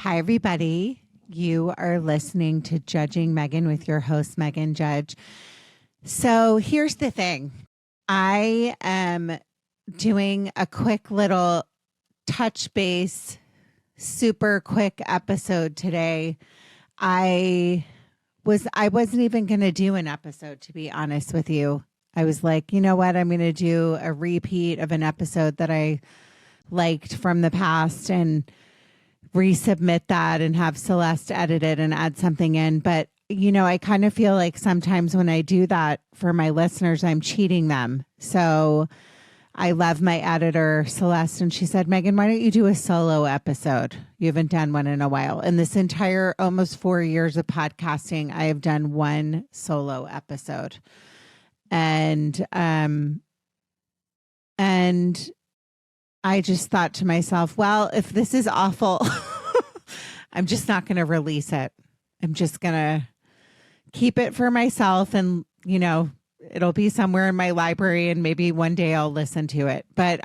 Hi, everybody. You are listening to Judging Meghan with your host, Meghan Judge. So here's the thing. I am doing a quick little touch base, super quick episode today. I wasn't even going to do an episode, to be honest with you. I was like, you know what? I'm going to do a repeat of an episode that I liked from the past and resubmit that and have Celeste edit it and add something in. But, you know, I kind of feel like sometimes when I do that for my listeners, I'm cheating them. So I love my editor, Celeste, and she said, Meghan, why don't you do a solo episode? You haven't done one in a while. In this entire almost 4 years of podcasting, I have done one solo episode. And I just thought to myself, well, if this is awful, I'm just not going to release it. I'm just going to keep it for myself and, you know, it'll be somewhere in my library and maybe one day I'll listen to it. But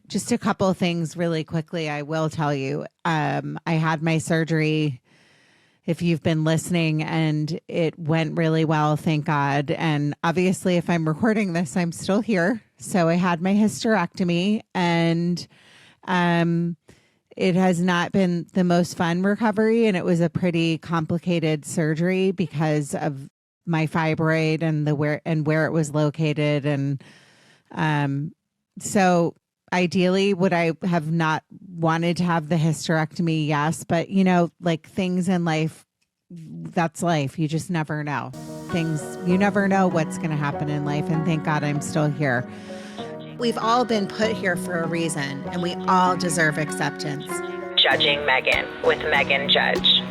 just a couple of things really quickly, I will tell you. I had my surgery, if you've been listening, and it went really well, thank God. And obviously, if I'm recording this, I'm still here. So I had my hysterectomy, and it has not been the most fun recovery. And it was a pretty complicated surgery because of my fibroid and where it was located. And so ideally, would I have not wanted to have the hysterectomy? Yes. But, you know, like things in life, that's life. You just never know. You never know what's going to happen in life. And thank God I'm still here. We've all been put here for a reason, and we all deserve acceptance. Judging Meghan with Meghan Judge.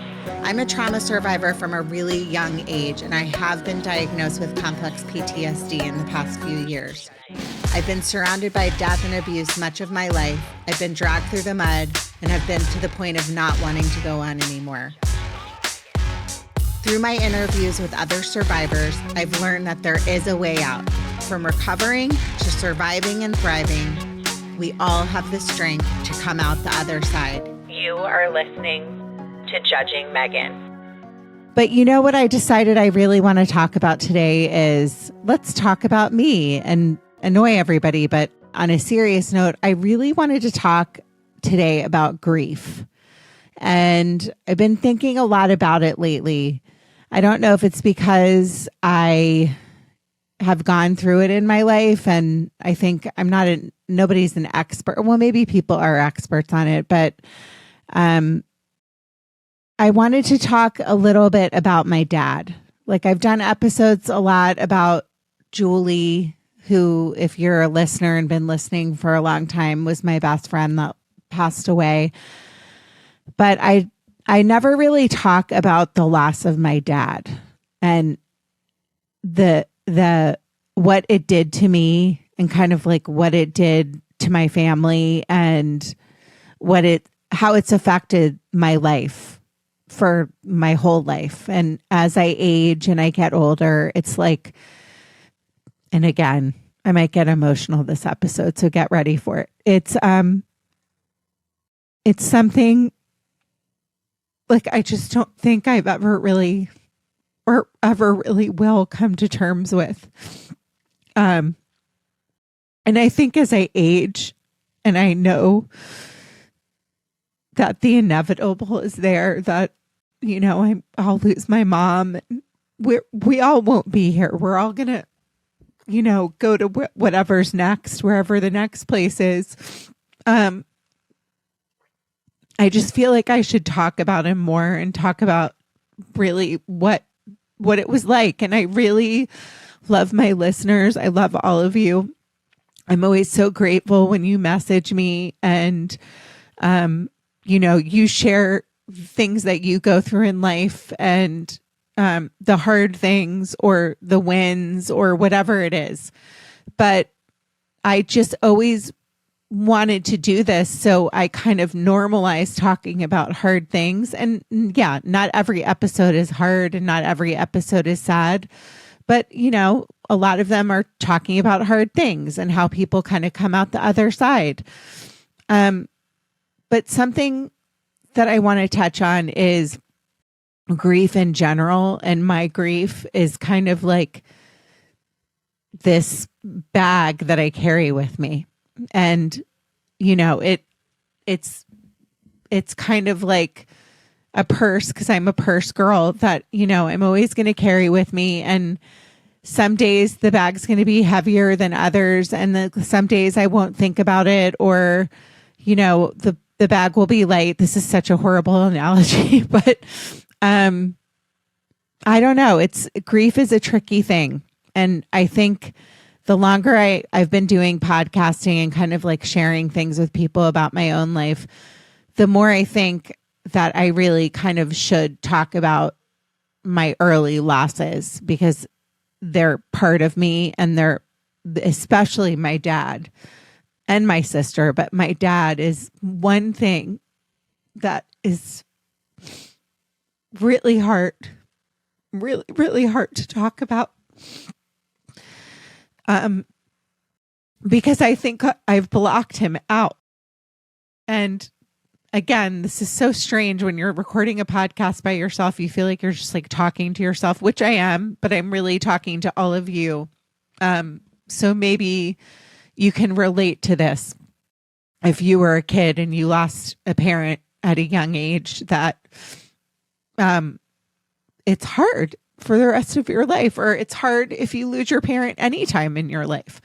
I'm a trauma survivor from a really young age, and I have been diagnosed with complex PTSD in the past few years. I've been surrounded by death and abuse much of my life. I've been dragged through the mud and have been to the point of not wanting to go on anymore. Through my interviews with other survivors, I've learned that there is a way out. From recovering to surviving and thriving, we all have the strength to come out the other side. You are listening to Judging Meghan. But you know what I decided I really want to talk about today is let's talk about me and annoy everybody. But on a serious note, I really wanted to talk today about grief. And I've been thinking a lot about it lately. I don't know if it's because I have gone through it in my life, and I think nobody's an expert. Well, maybe people are experts on it, but I wanted to talk a little bit about my dad. Like, I've done episodes a lot about Julie, who, if you're a listener and been listening for a long time, was my best friend that passed away. But I never really talk about the loss of my dad and the what it did to me, and kind of like what it did to my family, and how it's affected my life for my whole life. And as I age and I get older, it's like, and again, I might get emotional this episode, so get ready for it. It's something like I just don't think I've ever really will come to terms with. And I think as I age and I know that the inevitable is there, that, you know, I'll lose my mom. We all won't be here. We're all going to, you know, go to whatever's next, wherever the next place is. I just feel like I should talk about him more and talk about really what it was like. And I really love my listeners. I love all of you. I'm always so grateful when you message me and, you know, you share things that you go through in life, and the hard things or the wins or whatever it is. But I just always wanted to do this, so I kind of normalized talking about hard things. And yeah, not every episode is hard and not every episode is sad, but you know, a lot of them are talking about hard things and how people kind of come out the other side. But something that I want to touch on is grief in general. And my grief is kind of like this bag that I carry with me. And, you know, it's kind of like a purse, because I'm a purse girl, that, you know, I'm always going to carry with me. And some days the bag's going to be heavier than others. And some days I won't think about it, or, you know, the bag will be light. This is such a horrible analogy, but I don't know. Grief is a tricky thing. And I think the longer I've been doing podcasting and kind of like sharing things with people about my own life, the more I think that I really kind of should talk about my early losses, because they're part of me, and they're especially my dad and my sister. But my dad is one thing that is really hard, really, really hard to talk about. Because I think I've blocked him out. And again, this is so strange when you're recording a podcast by yourself. You feel like you're just like talking to yourself, which I am, but I'm really talking to all of you. So maybe you can relate to this. If you were a kid and you lost a parent at a young age, that it's hard for the rest of your life, or it's hard if you lose your parent anytime in your life.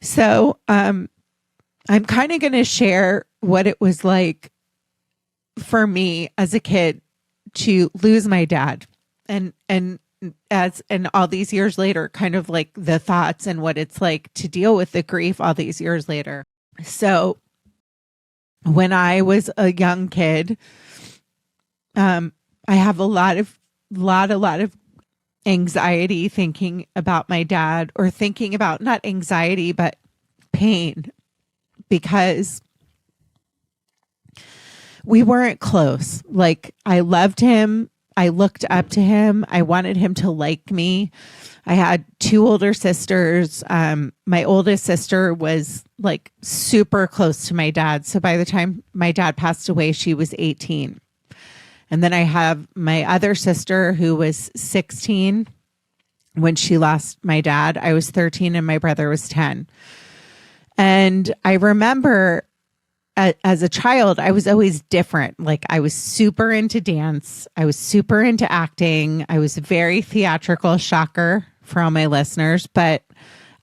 So I'm kind of going to share what it was like for me as a kid to lose my dad, and all these years later, kind of like the thoughts and what it's like to deal with the grief all these years later. So when I was a young kid, I have a lot of anxiety thinking about my dad, or thinking about, not anxiety, but pain, because we weren't close. Like, I loved him. I looked up to him. I wanted him to like me. I had two older sisters. My oldest sister was like super close to my dad. So by the time my dad passed away, she was 18. And then I have my other sister who was 16 when she lost my dad. I was 13 and my brother was 10. And I remember as a child, I was always different. Like, I was super into dance. I was super into acting. I was very theatrical, shocker for all my listeners, but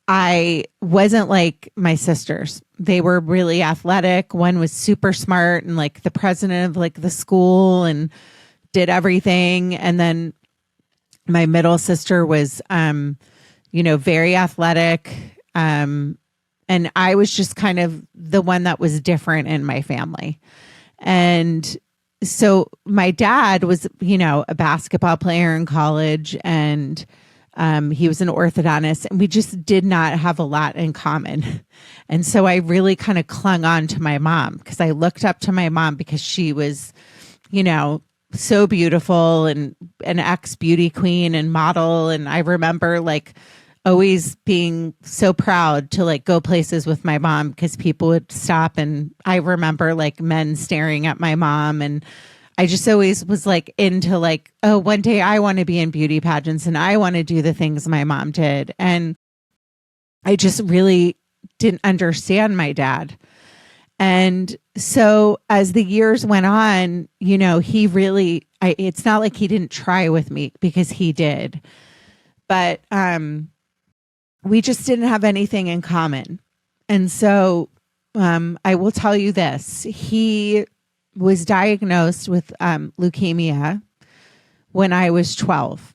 I wasn't like my sisters. They were really athletic. One was super smart and like the president of like the school and did everything. And then my middle sister was, very athletic. And I was just kind of the one that was different in my family. And so my dad was, a basketball player in college, and he was an orthodontist, and we just did not have a lot in common. And so I really kind of clung on to my mom, because I looked up to my mom because she was, so beautiful, and an ex-beauty queen and model. And I remember like always being so proud to like go places with my mom, because people would stop, and I remember like men staring at my mom, and I just always was like into like, oh, one day I want to be in beauty pageants and I want to do the things my mom did. And I just really didn't understand my dad. And so as the years went on, he really, it's not like he didn't try with me, because he did, but we just didn't have anything in common. And so I will tell you this. He was diagnosed with leukemia when I was 12.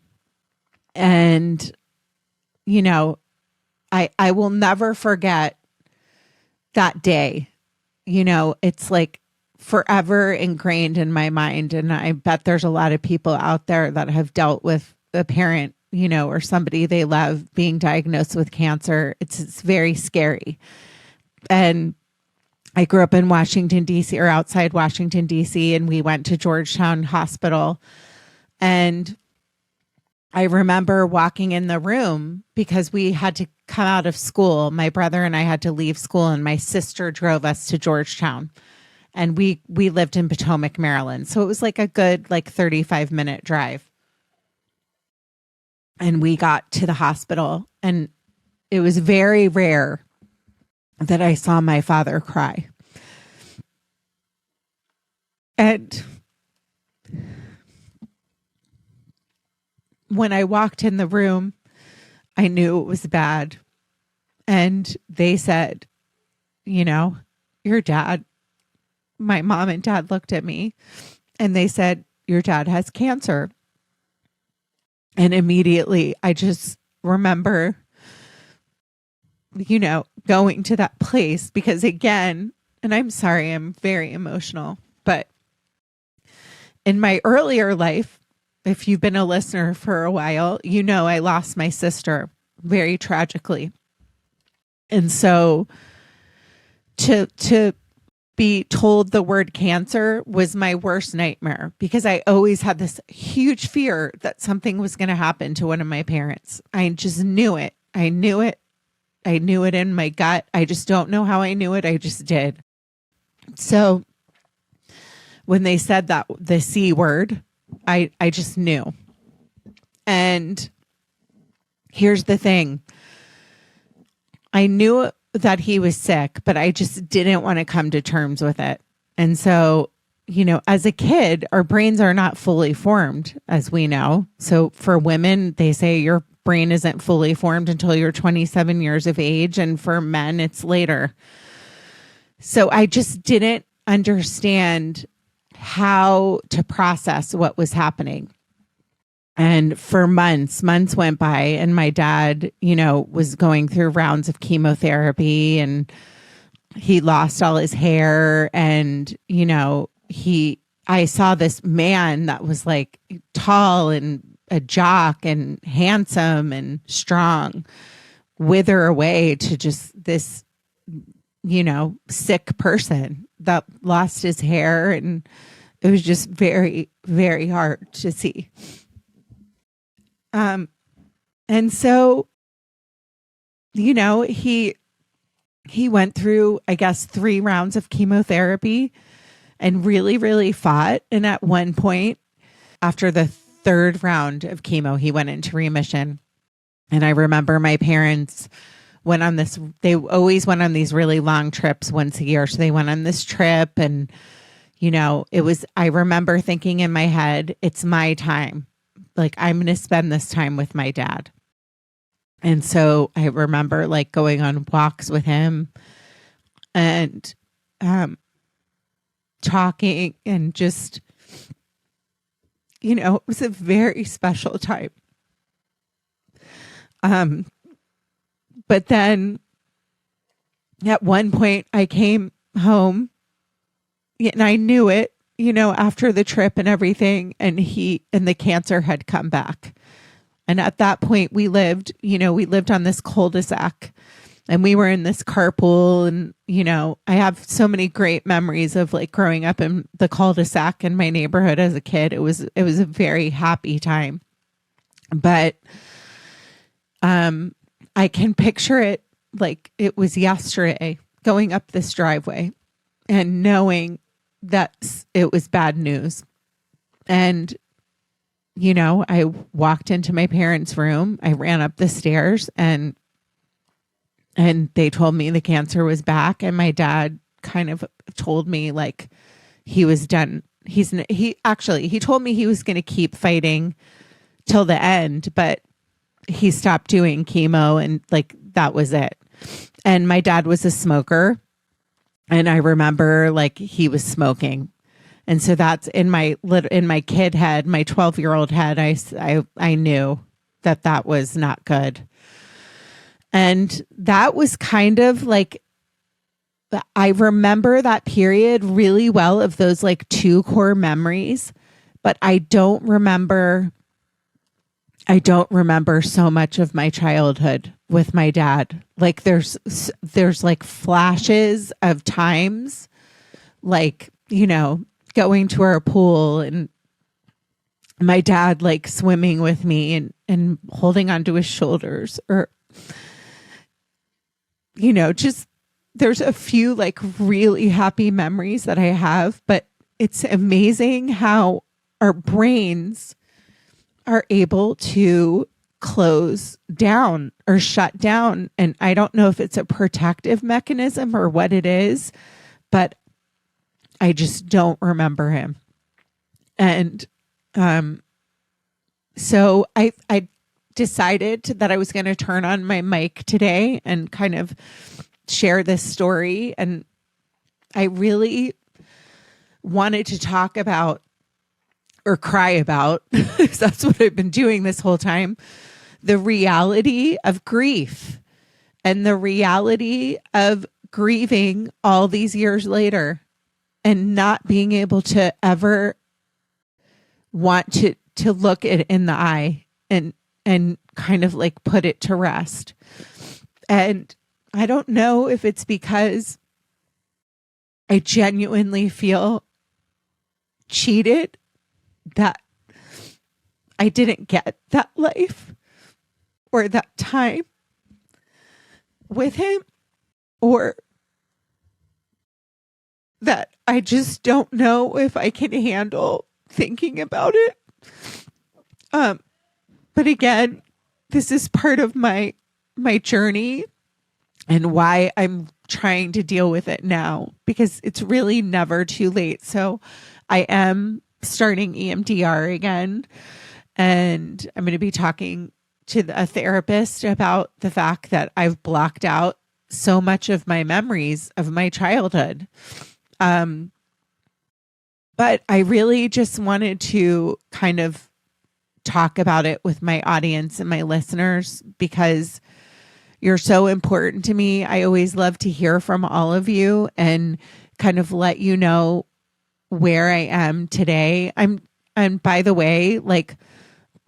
And, I will never forget that day. It's like forever ingrained in my mind. And I bet there's a lot of people out there that have dealt with a parent, or somebody they love being diagnosed with cancer. It's very scary. And I grew up in Washington, D.C., or outside Washington, D.C., and we went to Georgetown Hospital. And I remember walking in the room because we had to come out of school. My brother and I had to leave school, and my sister drove us to Georgetown. And we lived in Potomac, Maryland. So it was like a good 35-minute drive. And we got to the hospital, and it was very rare that I saw my father cry. And when I walked in the room, I knew it was bad. And they said, your dad, my mom and dad looked at me and they said, your dad has cancer. And immediately I just remember, going to that place because, again, and I'm sorry, I'm very emotional, but in my earlier life, if you've been a listener for a while, I lost my sister very tragically. And so to be told the word cancer was my worst nightmare because I always had this huge fear that something was going to happen to one of my parents. I just knew it. I knew it. I knew it in my gut. I just don't know how I knew it. I just did. So when they said that, the C word, I just knew. And here's the thing. I knew that he was sick, but I just didn't want to come to terms with it. And so, as a kid, our brains are not fully formed, as we know. So for women, they say your brain isn't fully formed until you're 27 years of age. And for men, it's later. So I just didn't understand how to process what was happening. And for months went by, and my dad, was going through rounds of chemotherapy, and he lost all his hair. And, I saw this man that was like tall and a jock and handsome and strong wither away to just this, sick person that lost his hair. And it was just very, very hard to see. And so, he went through, I guess, 3 rounds of chemotherapy and really, really fought. And at one point, after the 3rd round of chemo, he went into remission. And I remember my parents went on this, they always went on these really long trips once a year. So they went on this trip, and, I remember thinking in my head, it's my time. Like, I'm going to spend this time with my dad. And so I remember going on walks with him and talking, and just, it was a very special time. But then at one point I came home, and I knew it, after the trip and everything, and the cancer had come back. And at that point we lived on this cul-de-sac, and we were in this carpool, and, I have so many great memories of growing up in the cul-de-sac in my neighborhood as a kid. It was a very happy time, but, I can picture it like it was yesterday, going up this driveway and knowing that it was bad news. And, I walked into my parents' room. I ran up the stairs, and they told me the cancer was back. And my dad kind of told me he was done. He told me he was going to keep fighting till the end, but he stopped doing chemo, and that was it. And my dad was a smoker, and I remember he was smoking. And so that's in my kid head, my 12-year-old head. I knew that was not good. And that was kind of I remember that period really well, of those 2 core memories, but I don't remember so much of my childhood with my dad. There's flashes of times, going to our pool, and my dad swimming with me and holding onto his shoulders, or, just there's a few like really happy memories that I have, but it's amazing how our brains are able to close down or shut down. And I don't know if it's a protective mechanism or what it is, but I just don't remember him. And so I decided that I was going to turn on my mic today and kind of share this story. And I really wanted to talk about or cry about, because that's what I've been doing this whole time, the reality of grief and the reality of grieving all these years later and not being able to ever want to look it in the eye and kind of like put it to rest. And I don't know if it's because I genuinely feel cheated that I didn't get that life or that time with him, or that I just don't know if I can handle thinking about it. But again, this is part of my journey and why I'm trying to deal with it now, because it's really never too late. So I am starting EMDR again, and I'm going to be talking to a therapist about the fact that I've blocked out so much of my memories of my childhood. But I really just wanted to kind of talk about it with my audience and my listeners, because you're so important to me. I always love to hear from all of you and kind of let you know where I am today. And by the way, like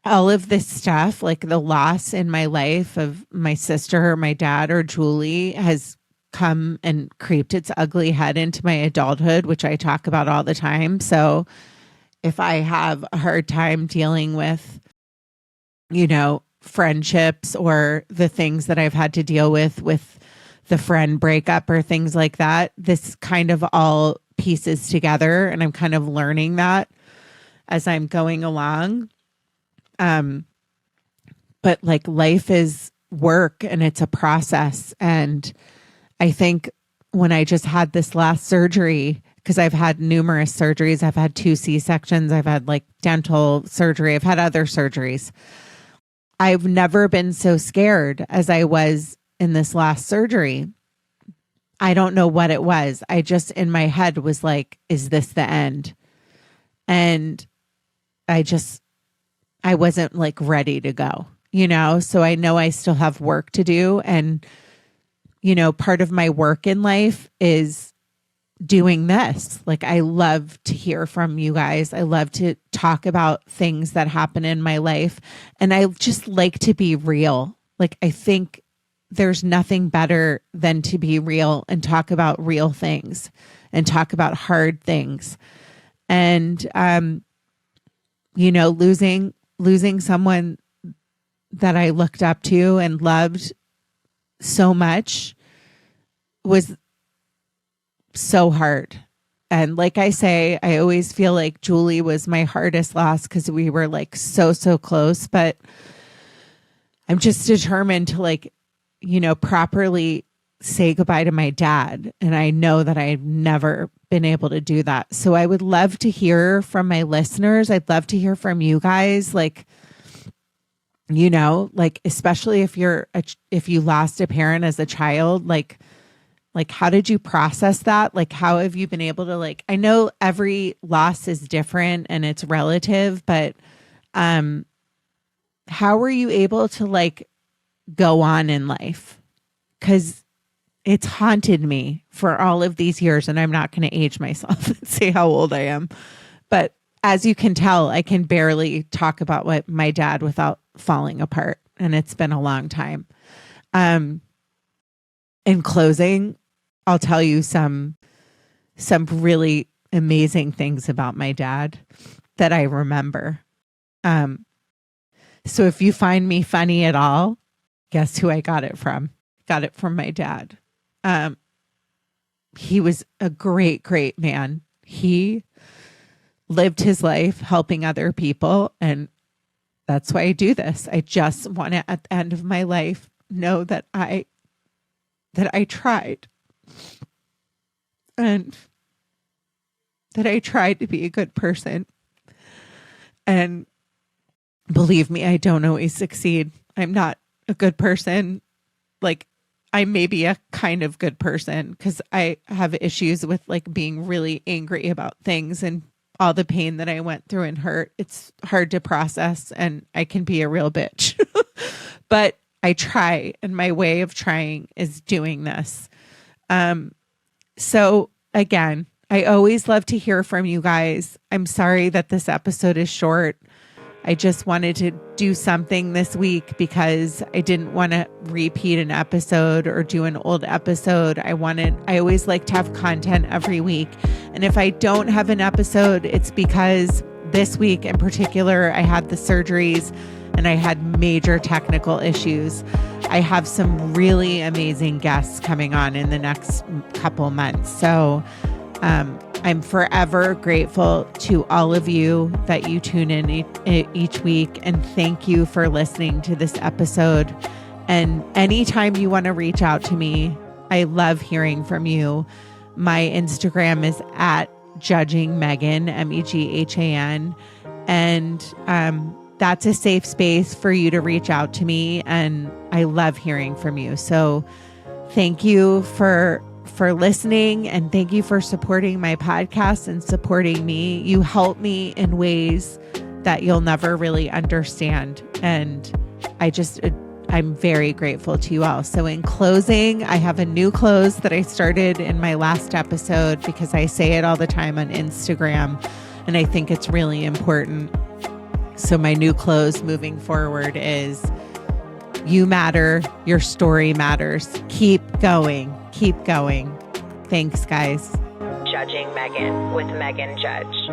all of this stuff, like the loss in my life of my sister or my dad or Julie, has come and creeped its ugly head into my adulthood, which I talk about all the time. So if I have a hard time dealing with, friendships or the things that I've had to deal with the friend breakup or things like that, this kind of all pieces together. And I'm kind of learning that as I'm going along. But like life is work and it's a process. And I think when I just had this last surgery, because I've had numerous surgeries, I've had 2 C-sections, I've had like dental surgery, I've had other surgeries. I've never been so scared as I was in this last surgery. I don't know what it was. I just in my head was like, is this the end? And I wasn't like ready to go, so I know I still have work to do. And, part of my work in life is doing this. Like, I love to hear from you guys. I love to talk about things that happen in my life. And I just like to be real. Like, I think there's nothing better than to be real and talk about real things and talk about hard things. And, losing someone that I looked up to and loved so much was so hard. And like I say, I always feel like Julie was my hardest loss because we were like so close, but I'm just determined to properly say goodbye to my dad. And I know that I've never been able to do that. So I would love to hear from my listeners. I'd love to hear from you guys. Especially if if you lost a parent as a child, like how did you process that? Like, how have you been able to I know every loss is different and it's relative, but how were you able to go on in life? Because it's haunted me for all of these years, and I'm not going to age myself and say how old I am. But as you can tell, I can barely talk about what my dad without falling apart, and it's been a long time. In closing, I'll tell you some really amazing things about my dad that I remember. So if you find me funny at all, guess who I got it from? Got it from my dad. he was a great, great man. He lived his life helping other people. And that's why I do this. I just want to, at the end of my life, know that I tried, and that I tried to be a good person. And believe me, I don't always succeed. I'm not a good person. Like, I may be a kind of good person because I have issues with like being really angry about things and all the pain that I went through and hurt. It's hard to process, and I can be a real bitch. But I try, and my way of trying is doing this. So again, I always love to hear from you guys. I'm sorry that this episode is short. I just wanted to do something this week because I didn't want to repeat an episode or do an old episode. I always like to have content every week. And if I don't have an episode, it's because this week in particular, I had the surgeries and I had major technical issues. I have some really amazing guests coming on in the next couple months. So, I'm forever grateful to all of you that you tune in each week. And thank you for listening to this episode. And anytime you want to reach out to me, I love hearing from you. My Instagram is at Judging Meghan, Meghan. And that's a safe space for you to reach out to me. And I love hearing from you. So thank you for listening, and thank you for supporting my podcast and supporting me. You help me in ways that you'll never really understand. And I'm very grateful to you all. So in closing, I have a new close that I started in my last episode because I say it all the time on Instagram, and I think it's really important. So my new close moving forward is: you matter. Your story matters. Keep going. Keep going. Thanks, guys. Judging Meghan with Meghan Judge.